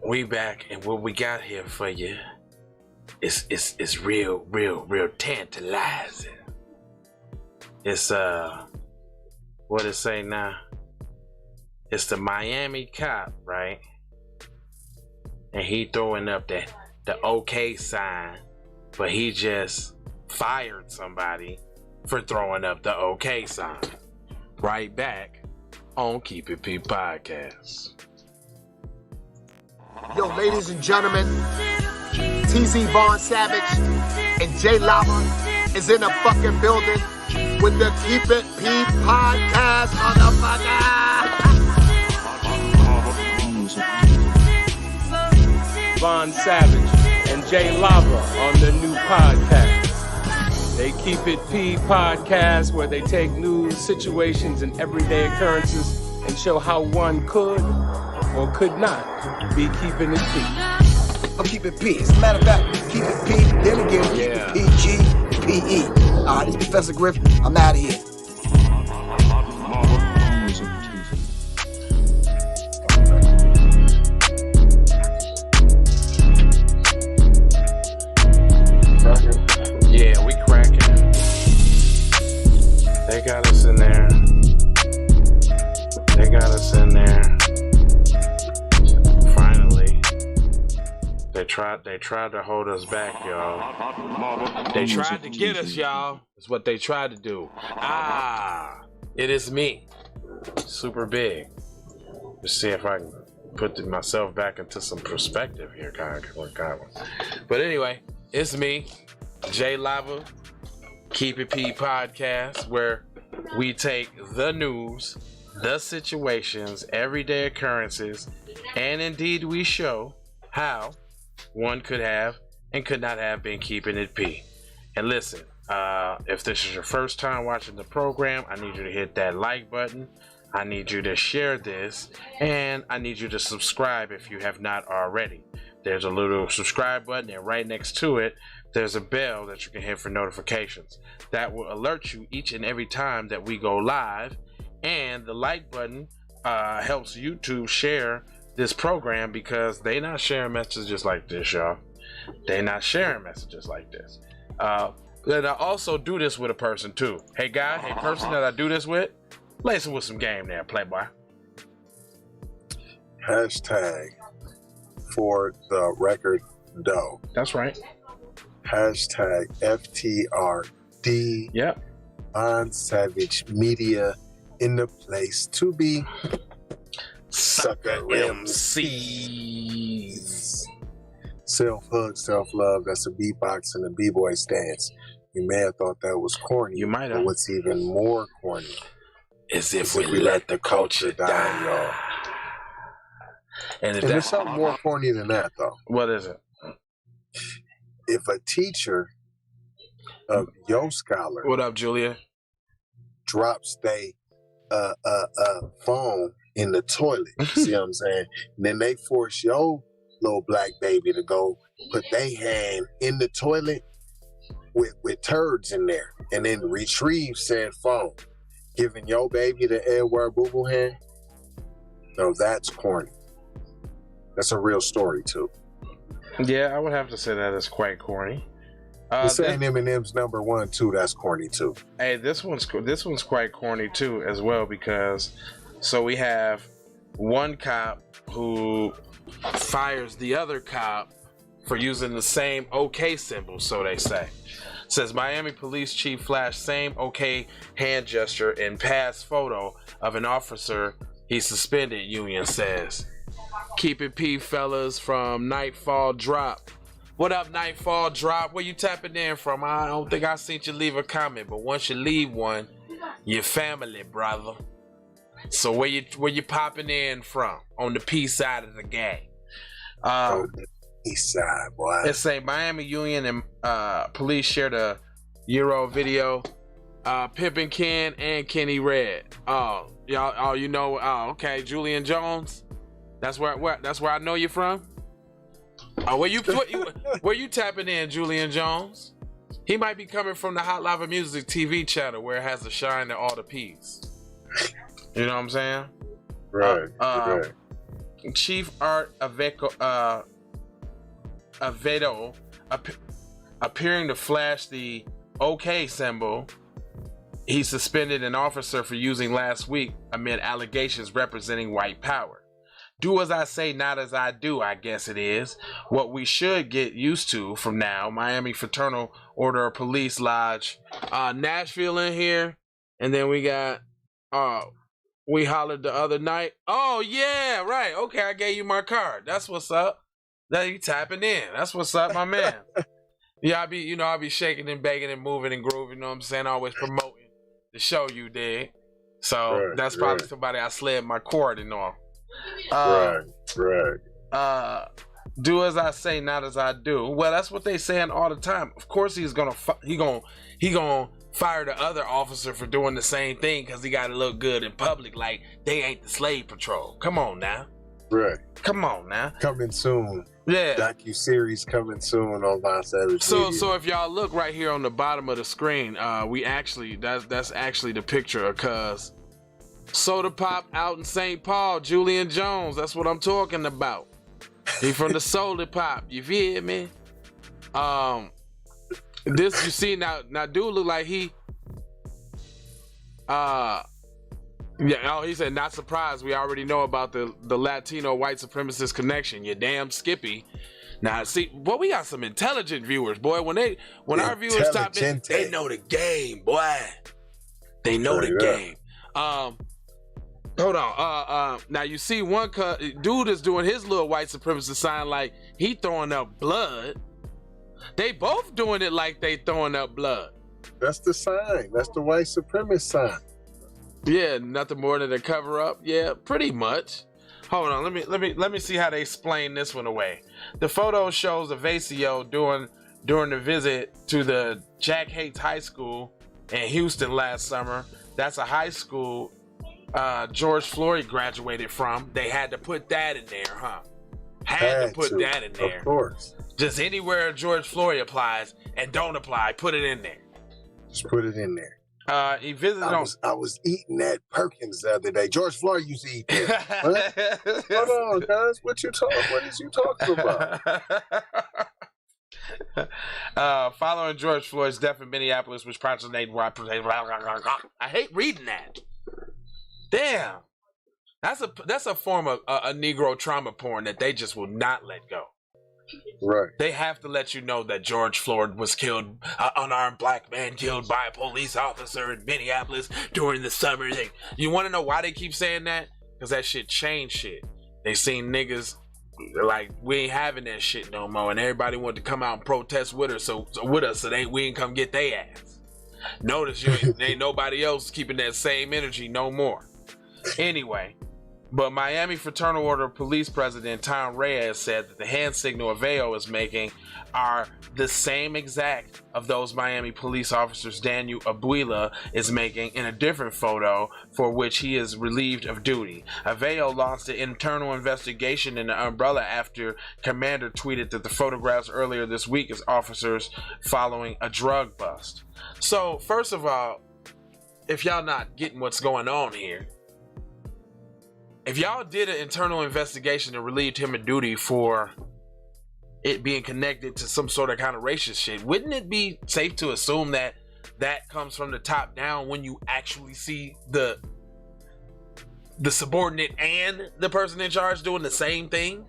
we back, and what we got here for you is real tantalizing. It's what it say now? It's the Miami cop, right? And he throwing up the OK sign, but he just fired somebody for throwing up the OK sign. Right back on Keep It P Podcast. Yo, ladies and gentlemen, TZ Von Savage and J Lava is in the fucking building with the Keep It P Podcast, motherfucker. Von Savage and J Lava on the new podcast. They Keep It P Podcast, where they take news, situations, and everyday occurrences and show how one could or could not be keeping it P. I'm keeping P. As a matter of fact, keep it P. Then again, keep it PG-P-E. This is Professor Griff. I'm out of here. Yeah, we cracking. They got us in there. They got us in there. Finally. They tried to hold us back, y'all. They tried to get us, y'all. That's what they tried to do. It is me. Super big. Let's see if I can put myself back into some perspective here, kind of. But anyway, it's me, J Lava, Keep It P Podcast, where we take the news, the situations, everyday occurrences, and indeed we show how one could have and could not have been keeping it P. And listen, if this is your first time watching the program, I need you to hit that like button. I need you to share this, and I need you to subscribe if you have not already. There's a little subscribe button, and right next to it, there's a bell that you can hit for notifications. That will alert you each and every time that we go live. And the like button helps YouTube share this program, because they not sharing messages like this, y'all. They not sharing messages like this. Then I also do this with a person too. Hey guy, hey person that I do this with, listen with some game there, Playboy. Hashtag for the record doe. That's right. Hashtag FTRD. Yep. Von Savage Media in the place to be. Sucker MCs. Self-hug, self-love. That's a beatbox and a b-boy stance. You may have thought that was corny. You might have. But what's even more corny is if we let the culture die, y'all. And there's something more corny than that, though. What is it? If a teacher of your scholar, what up, Julia, drops they phone in the toilet, see what I'm saying? And then they force your little black baby to go put their hand in the toilet with turds in there, and then retrieve said phone, giving your baby the Edward Boo Boo hand. No, that's corny. That's a real story too. Yeah, I would have to say that is quite corny. Saying Eminem's #1 too. That's corny too. Hey, this one's quite corny too as well, because so we have one cop who fires the other cop for using the same OK symbol, so they say. Says Miami police chief flashed same OK hand gesture in past photo of an officer he suspended, union says. Keep it P, fellas, from Nightfall Drop. What up, Nightfall Drop? Where you tapping in from? I don't think I seen you leave a comment, but once you leave one, your family, brother. So where you popping in from on the P side of the gang? East side, boy. It's say Miami Union and police shared a Euro video. Pippin Ken and Kenny Red. Oh, y'all. Oh, you know. Oh, okay. Julian Jones. That's where I know you from. Oh, where you tapping in, Julian Jones? He might be coming from the Hot Lava Music TV channel, where it has the shine to all the P's. You know what I'm saying? Right. Right. Chief Art Avedo appearing to flash the OK symbol. He suspended an officer for using last week amid allegations representing white power. Do as I say, not as I do, I guess it is. What we should get used to from now. Miami Fraternal Order of Police Lodge. Nashville in here. And then we got, we hollered the other night. Oh, yeah, right. Okay, I gave you my card. That's what's up. Now you tapping in. That's what's up, my man. Yeah, I'll be shaking and baking and moving and grooving, you know what I'm saying? Always promoting the show you did. So that's probably somebody I slid my cord in on. Do as I say, not as I do. Well, that's what they saying all the time. Of course, he gonna fire the other officer for doing the same thing because he got to look good in public. Like they ain't the slave patrol. Come on now. Right. Come on now. Coming soon. Yeah. Docu-series coming soon on Von Savage. So if y'all look right here on the bottom of the screen, we actually that's actually the picture of Cuz Soda Pop out in St. Paul, Julian Jones. That's what I'm talking about. He from the Soda Pop. You feel me? This you see now dude look like he he said not surprised. We already know about the Latino white supremacist connection. You damn Skippy. Now see, boy, we got some intelligent viewers, boy. When our viewers stop in, they know the game, boy. They know the game. Hold on. Now you see one dude is doing his little white supremacist sign like he throwing up blood. They both doing it like they throwing up blood. That's the sign. That's the white supremacist sign. Yeah, nothing more than a cover up. Yeah, pretty much. Hold on, let me see how they explain this one away. The photo shows Evasio during the visit to the Jack Hates High School in Houston last summer. That's a high school George Floyd graduated from. They had to put that in there, huh? Had to put that in there. Of course. Just anywhere George Floyd applies and don't apply, put it in there. Just put it in there. He visited I was eating at Perkins the other day. George Floyd used to eat that. Hold on, guys. What is you talking about? Following George Floyd's death in Minneapolis, which prompted I hate reading that. Damn. That's a form of a Negro trauma porn that they just will not let go. Right. They have to let you know that George Floyd was killed, an unarmed black man killed by a police officer in Minneapolis during the summer. You want to know why they keep saying that? Because that shit changed shit. They seen niggas like we ain't having that shit no more, and everybody wanted to come out and protest with us, so we ain't come get their ass. Notice ain't nobody else keeping that same energy no more. Anyway. But Miami Fraternal Order of Police President Tom Reyes said that the hand signal Aveo is making are the same exact of those Miami police officers Daniel Abuela is making in a different photo for which he is relieved of duty. Aveo launched an internal investigation in the umbrella after Commander tweeted that the photographs earlier this week as officers following a drug bust. So, first of all, if y'all not getting what's going on here, if y'all did an internal investigation and relieved him of duty for it being connected to some sort of kind of racist shit, wouldn't it be safe to assume that that comes from the top down when you actually see the subordinate and the person in charge doing the same thing?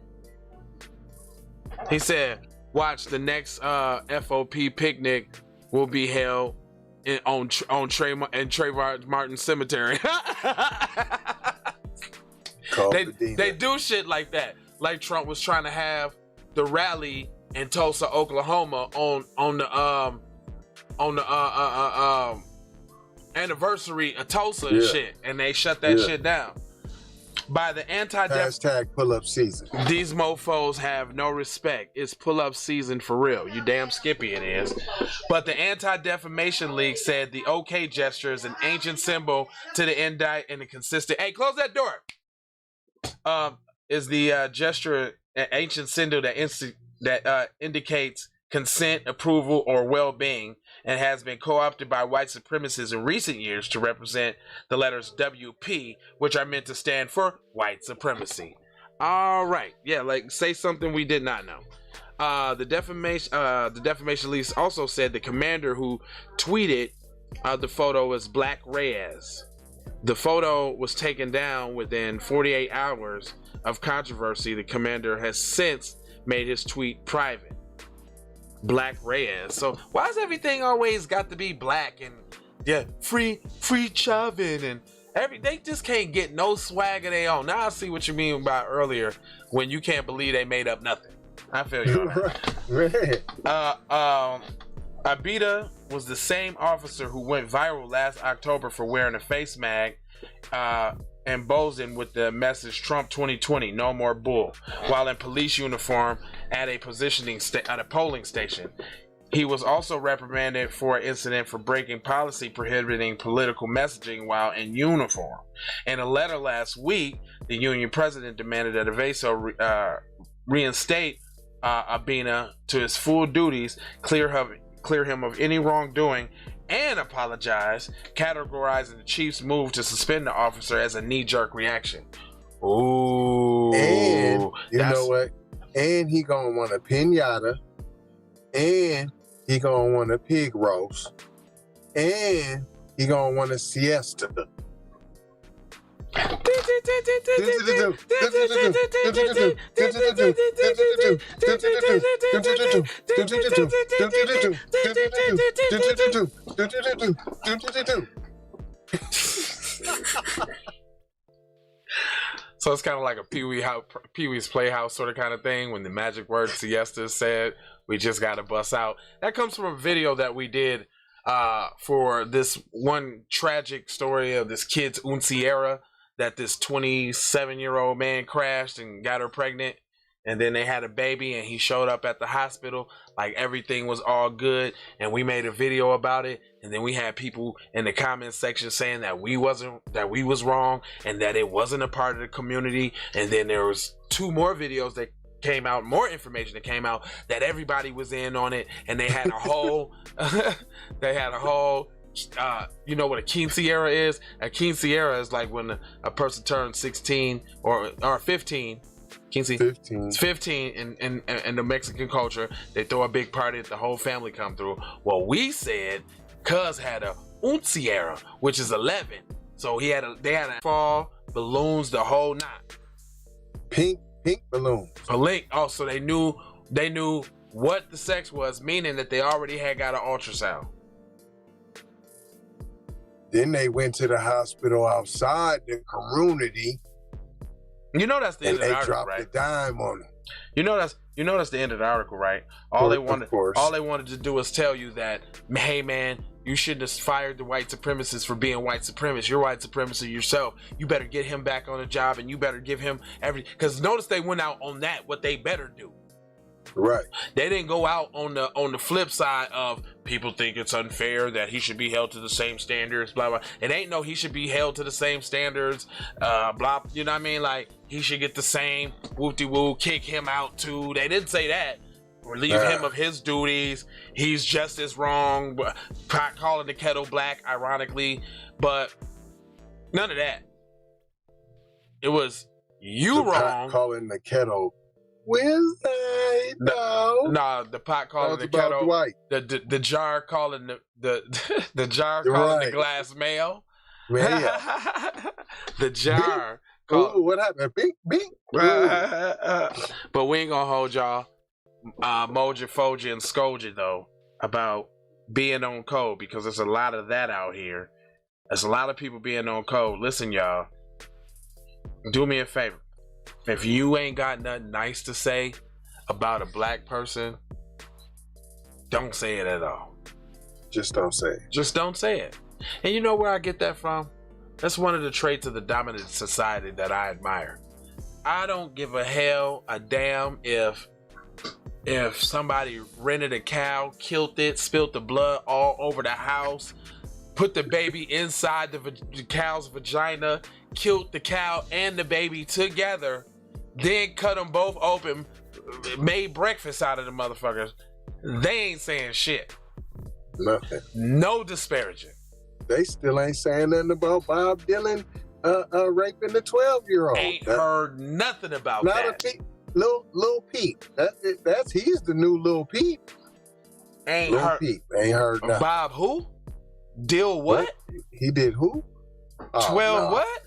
He said, watch, the next FOP picnic will be held on Trayvon Martin Cemetery. They do shit like that. Like Trump was trying to have the rally in Tulsa, Oklahoma on the anniversary of Tulsa and shit, and they shut that shit down. By the hashtag pull-up season. These mofos have no respect. It's pull-up season for real. You damn Skippy it is. But the Anti-Defamation League said the OK gesture is an ancient symbol to the indict and a consistent. Hey, close that door. Is the gesture an ancient symbol that indicates consent, approval, or well-being, and has been co-opted by white supremacists in recent years to represent the letters WP, which are meant to stand for white supremacy. All right. Yeah, like say something we did not know. The defamation leaks also said the commander who tweeted the photo was Black Reyes. The photo was taken down within 48 hours of controversy. The commander has since made his tweet private. Black Reyes. So why is everything always got to be black and free Chavin and they just can't get no swag of their own. Now I see what you mean about earlier when you can't believe they made up nothing. I feel you on that. Abida was the same officer who went viral last October for wearing a face mag emboldened with the message Trump 2020, no more bull, while in police uniform at a polling station. He was also reprimanded for an incident for breaking policy prohibiting political messaging while in uniform. In a letter last week, the union president demanded that Aveso reinstate Abina to his full duties, clear him of any wrongdoing, and apologize, categorizing the chief's move to suspend the officer as a knee-jerk reaction. Ooh. And you know what? And he gonna want a pinata, and he gonna want a pig roast, and he gonna want a siesta. So it's kind of like a Pee-wee's Playhouse sort of kind of thing. When the magic word siesta is said, we just got to bust out. That comes from a video that we did for this one tragic story of this kid's Unciera, that this 27-year-old man crashed and got her pregnant. And then they had a baby and he showed up at the hospital like everything was all good. And we made a video about it. And then we had people in the comment section saying that we was wrong and that it wasn't a part of the community. And then there was 2 more videos that came out, more information that came out that everybody was in on it. And they had a whole, you know what a quinceañera is? A quinceañera is like when a person turns 16 or 15. 15. It's 15 in the Mexican culture. They throw a big party that the whole family come through. Well, we said Cuz had a Unciera, which is 11. So they had a fall, balloons, the whole knot. Pink balloons. Oh, so they knew what the sex was, meaning that they already had got an ultrasound. Then they went to the hospital outside the community. You know that's the end of the article, right? And they dropped a dime on them. You know that's the end of the article, right? All they wanted to do was tell you that, hey man, you shouldn't have fired the white supremacist for being white supremacist. You're white supremacist yourself. You better get him back on the job, and you better give him because notice they went out on that what they better do. Right. They didn't go out on the flip side of people think it's unfair that he should be held to the same standards, blah blah. It ain't no he should be held to the same standards, blah. You know what I mean? Like he should get the same whoop-de-woo, kick him out too. They didn't say that. Relieve him of his duties. He's just as wrong. Pot calling the kettle black, ironically, but none of that. It was you wrong. Pot calling the kettle. Where's that? No, the pot calling the kettle. The jar calling the jar calling the glass male. The jar. Ooh, what happened? Bing. But we ain't gonna hold y'all, Moja, Foja, and Skolja though about being on code, because there's a lot of that out here. There's a lot of people being on code. Listen, y'all. Do me a favor. If you ain't got nothing nice to say about a black person, don't say it at all. Just don't say it. Just don't say it. And you know where I get that from? That's one of the traits of the dominant society that I admire. I don't give a damn if somebody rented a cow, killed it, spilled the blood all over the house, put the baby inside the cow's vagina, killed the cow and the baby together, then cut them both open, made breakfast out of the motherfuckers. They ain't saying shit. Nothing. No disparaging. They still ain't saying nothing about Bob Dylan raping the 12-year-old. Ain't heard nothing about that. Lil Peep. He's the new Lil Peep. Ain't heard nothing. Bob who? Dill what? He did who? 12 what?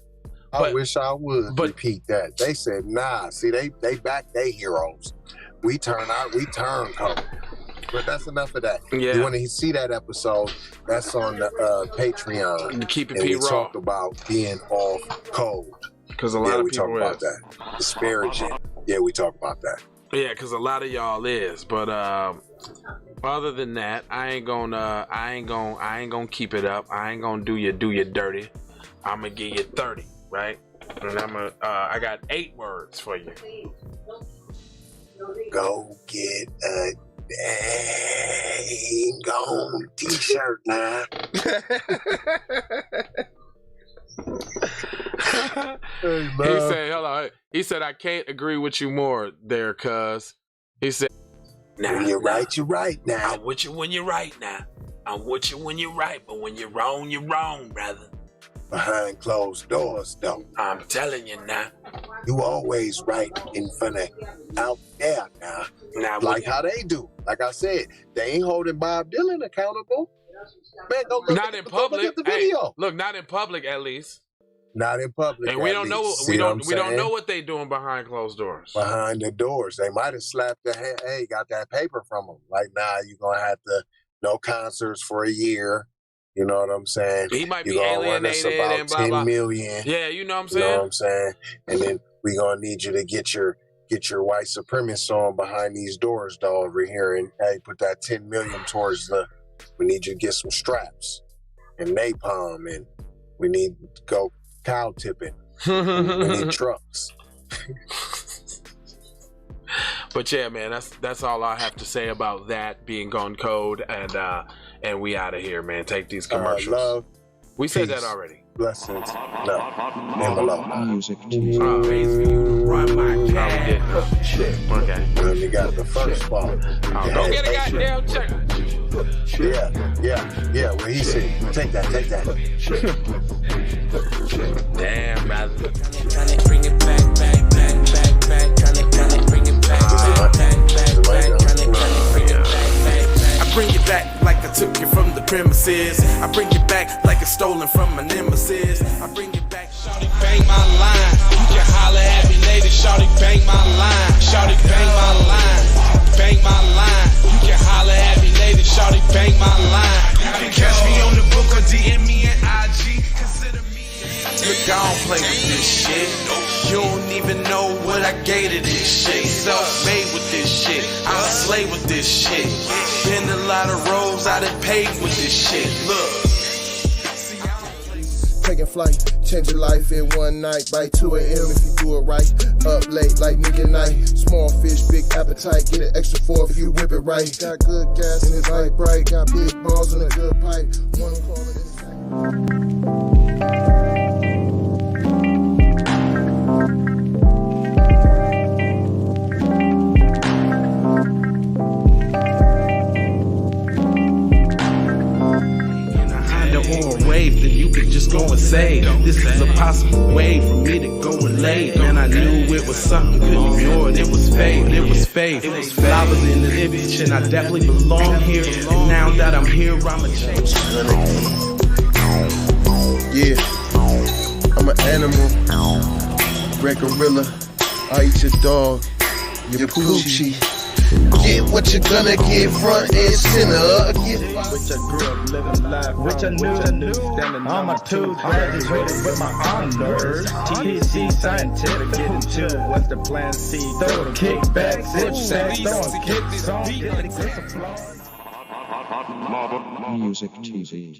I wish I would repeat that. They said, nah. See, they back their heroes. We turn cold. But that's enough of that. Yeah. You want to see that episode? That's on the Patreon. Keep it and P we raw. Talk about being off cold. Because a lot of we people talk about that. Disparaging. Yeah, we talk about that. Yeah, because a lot of y'all is. But other than that, I ain't gonna keep it up. I ain't gonna do you dirty. I'm gonna give you 30, right? And I got 8 words for you. Go get a dang gone t-shirt now. Hey, he said, hold on. He said, I can't agree with you more there, cuz. He said, when you're right, you're right now. I'm with you when you're right now. I'm with you when you're right, but when you're wrong, brother. Behind closed doors, though. I'm telling you now. You always right in front of out there now. Like how they do. Like I said, they ain't holding Bob Dylan accountable. Man, go look not in public. Look at the video. Hey, look, not in public at least. Not in public. And we don't know. We don't know what they doing behind closed doors. Behind the doors, they might have slapped their hand. Hey, got that paper from them. Like, nah, you're gonna have to no concerts for a year. You know what I'm saying? He might be alienated and blah, blah. 10 million. Yeah, you know what I'm saying? You know what I'm saying? And then we gonna need you to get your white supremacist on behind these doors, though, over here, and hey, put that 10 million towards we need you to get some straps and napalm, and we need to go cow tipping. We need trucks. But yeah, man, that's all I have to say about that being gone code, and we out of here, man. Take these commercials. Love, we peace, said that already. Blessings, love, and below. Music. Ways for you to run my cash. Shit. Okay. We only got the first part. Don't get a goddamn check. Yeah. What he said. Take that. Damn, brother. Tryna bring it back. Tryna bring it back. I bring it back like I took it from the premises. I bring it back like it's stolen from my nemesis. I bring it back. Shawty bang my line. You can holler at me later. Shawty bang my line. Shawty bang my line. Bang my line. You can holler at me later. Shawty bang my line. You can catch me on the book or DM me at IG. Consider me. Look, I don't play with this shit. You don't even know what I gave to this shit. Self-made with this shit. I slay with this shit. Been a lot of roads I done paved with this shit. Look. Taking flight, change your life in one night. By 2 a.m. if you do it right. Up late like midnight. Small fish, big appetite. Get an extra 4 if you whip it right. Got good gas and it's light bright. Got big balls and a good pipe. One call it inside. Then you could just go and say, this is a possible way for me to go and lay. And I knew it was something, couldn't ignore it. It was faith, it was faith. I was in the image and I definitely belong here. And now that I'm here, I'ma change. Yeah, I'm an animal, red gorilla. I eat your dog, your poochie. Get what you're gonna get, front and center. Which I grew up living life, which I knew. Standing on my tooth, graduated with my honors. THC scientific, getting to what's the plan C. Throw the kickback, sit back, throw a kick song, get the applause. Music TV.